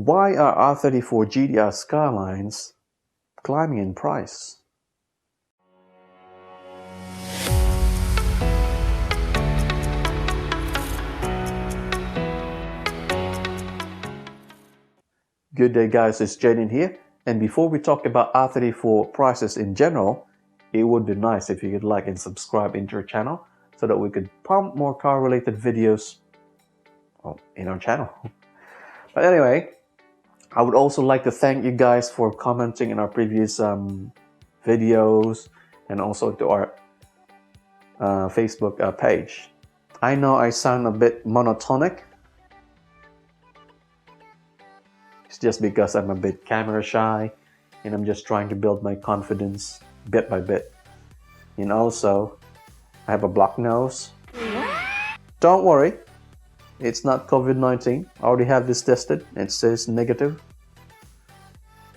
Why are R34 GTR Skylines climbing in price? Good day guys, it's Jadent here, and before we talk about R34 prices in general, it would be nice if you could like and subscribe into our channel so that we could pump more car related videos in our channel. But anyway, I would also like to thank you guys for commenting in our previous videos and also to our Facebook page. I know I sound a bit monotonic. It's just because I'm a bit camera shy and I'm just trying to build my confidence bit by bit. And also, I have a blocked nose. Don't worry, it's not COVID-19. I already have this tested. It says negative.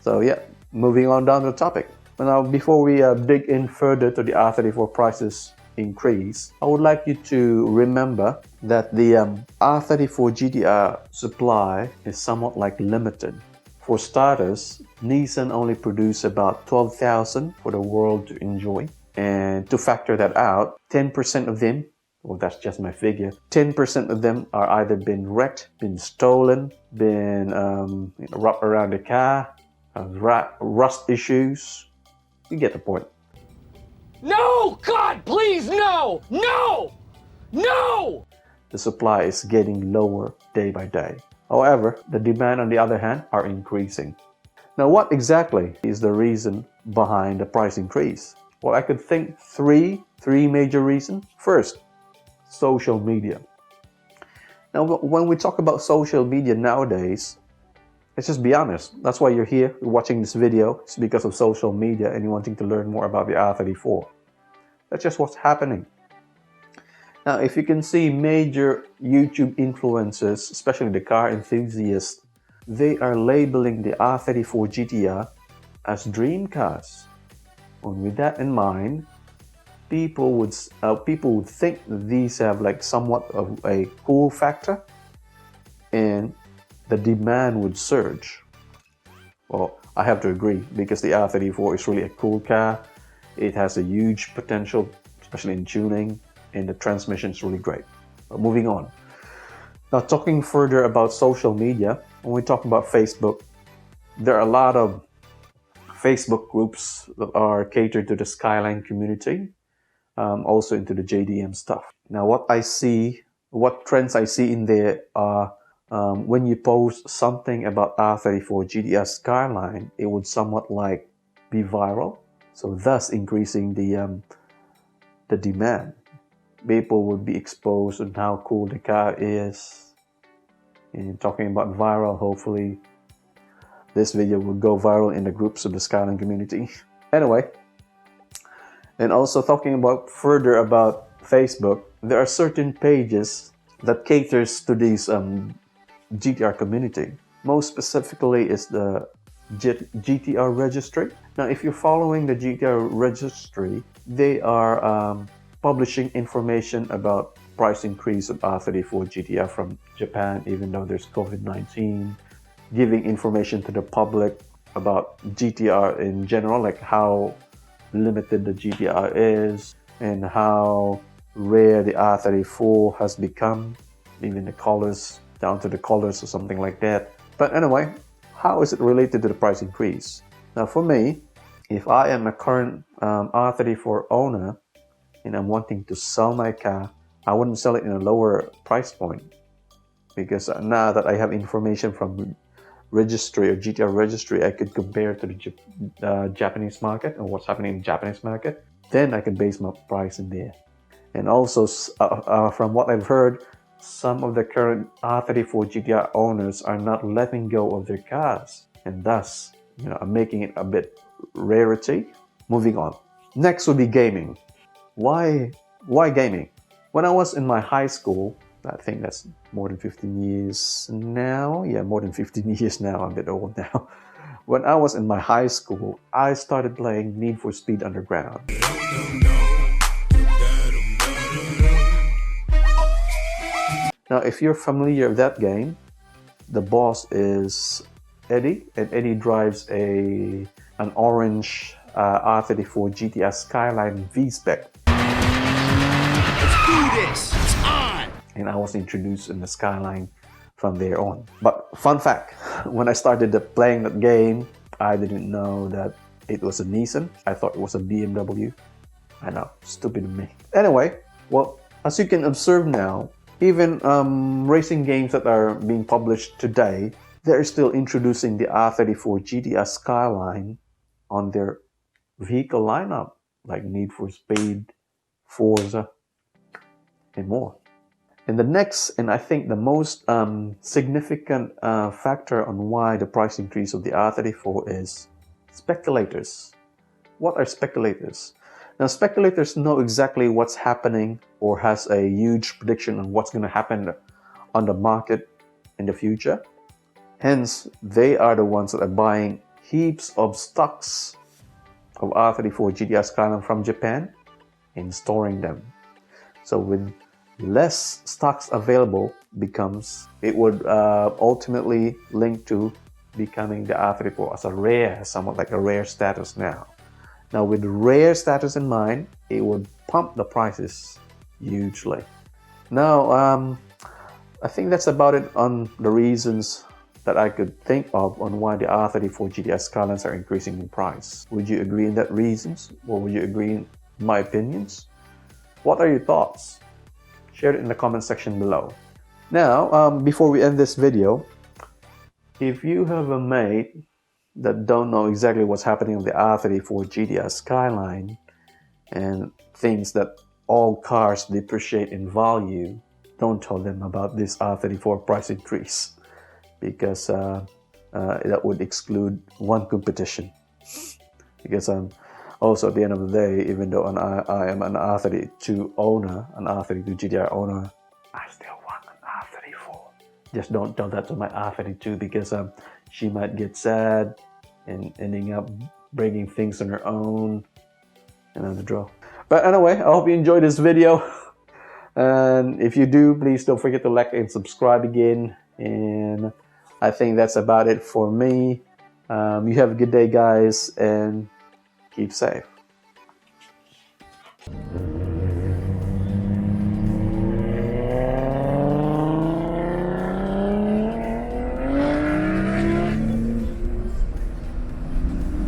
So yeah, moving on down to the topic. Now, before we dig in further to the R34 prices increase, I would like you to remember that the R34 GTR supply is somewhat like limited. For starters, Nissan only produce about 12,000 for the world to enjoy. And to factor that out, 10% of them, well, that's just my figure, 10% of them are either been wrecked, been stolen, been wrapped around the car, rust issues. You get the point. No! God, please, no! No! No! The supply is getting lower day by day. However, the demand on the other hand are increasing. Now, what exactly is the reason behind the price increase? Well, I could think three major reasons. First, social media. Now, when we talk about social media nowadays, let's just be honest. That's why you're here watching this video. It's because of social media and you're wanting to learn more about the R34. That's just what's happening. Now, if you can see major YouTube influencers, especially the car enthusiasts, they are labeling the R34 GTR as dream cars. And with that in mind, people would think that these have like somewhat of a cool factor, and the demand would surge. Well, I have to agree because the R34 is really a cool car. It has a huge potential, especially in tuning, and the transmission is really great. But moving on. Now, talking further about social media, when we talk about Facebook, there are a lot of Facebook groups that are catered to the Skyline community, also into the JDM stuff. Now, what trends I see in there are when you post something about R34 GTR Skyline, it would somewhat like be viral, so thus increasing the demand. People would be exposed on how cool the car is. And talking about viral, hopefully this video will go viral in the groups of the Skyline community. Anyway, and also talking about further about Facebook, there are certain pages that caters to these GTR community. Most specifically is the GTR registry. Now, if you're following the GTR registry, they are publishing information about price increase of R34 GTR from Japan, even though there's COVID-19, giving information to the public about GTR in general, like how limited the GTR is and how rare the R34 has become, even the colors, down to the colors or something like that. But anyway, how is it related to the price increase? Now, for me, if I am a current R34 owner and I'm wanting to sell my car, I wouldn't sell it in a lower price point, because now that I have information from registry or GTR registry, I could compare to the Japanese market and what's happening in the Japanese market. Then I can base my price in there. And also, from what I've heard, some of the current R34 GTR owners are not letting go of their cars, and thus, making it a bit rarity. Moving on. Next would be gaming. Why gaming? When I was in my high school, I think that's more than 15 years now. Yeah, more than 15 years now. I'm a bit old now. When I was in my high school, I started playing Need for Speed Underground. Now, if you're familiar with that game, the boss is Eddie, and Eddie drives an orange R34 GTR Skyline V-Spec. Let's do this! It's on! And I was introduced in the Skyline from there on. But fun fact, when I started playing that game, I didn't know that it was a Nissan. I thought it was a BMW. I know, stupid of me. Anyway, well, as you can observe now, even racing games that are being published today, they're still introducing the R34 GTR Skyline on their vehicle lineup, like Need for Speed, Forza, and more. And the next, and I think the most significant factor on why the price increase of the R34 is speculators. What are speculators? Now, speculators know exactly what's happening or has a huge prediction on what's going to happen on the market in the future. Hence, they are the ones that are buying heaps of stocks of R34 GTR Skyline from Japan and storing them. So with less stocks available it would ultimately link to becoming the R34 as a rare, somewhat like a rare status now. Now with the rare status in mind, it would pump the prices hugely. Now, I think that's about it on the reasons that I could think of on why the R34 GTR Skylines are increasing in price. Would you agree in that reasons? Or would you agree in my opinions? What are your thoughts? Share it in the comment section below. Now, before we end this video, if you have a mate that don't know exactly what's happening on the R34 GTR Skyline and thinks that all cars depreciate in value, don't tell them about this R34 price increase, because that would exclude one competition. Because also at the end of the day, even though I am an R32 owner, an R32 GTR owner, I still want an R34. Just don't tell that to my R32, because she might get sad and ending up bringing things on her own, and on the draw. But anyway, I hope you enjoyed this video. And if you do, please don't forget to like and subscribe again. And I think that's about it for me. You have a good day, guys, and keep safe.